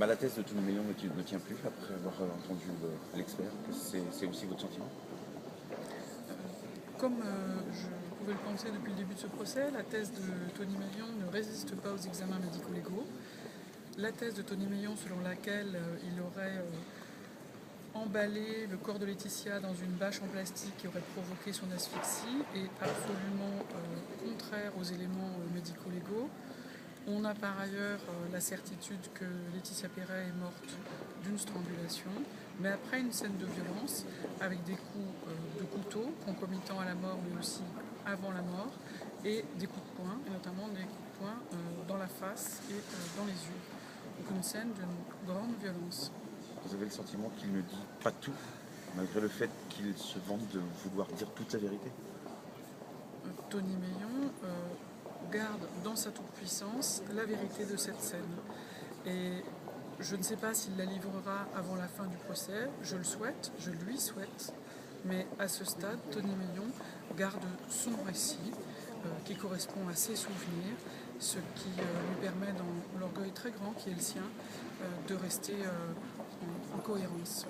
La thèse de Tony Meillon ne tient plus après avoir entendu l'expert. C'est aussi votre sentiment? Comme je pouvais le penser depuis le début de ce procès, la thèse de Tony Meillon ne résiste pas aux examens médico-légaux. La thèse de Tony Meillon selon laquelle il aurait emballé le corps de Laetitia dans une bâche en plastique qui aurait provoqué son asphyxie est absolument contraire aux éléments médico-légaux. On a par ailleurs la certitude que Laetitia Perret est morte d'une strangulation, mais après une scène de violence avec des coups de couteau concomitants à la mort, mais aussi avant la mort, et des coups de poing, et notamment des coups de poing dans la face et dans les yeux. Donc une scène d'une grande violence. Vous avez le sentiment qu'il ne dit pas tout, malgré le fait qu'il se vante de vouloir dire toute la vérité? Tony Meillon garde dans sa toute-puissance la vérité de cette scène. Et je ne sais pas s'il la livrera avant la fin du procès, je le souhaite, je lui souhaite, mais à ce stade, Tony Meillon garde son récit qui correspond à ses souvenirs, ce qui lui permet, dans l'orgueil très grand qui est le sien, de rester en cohérence.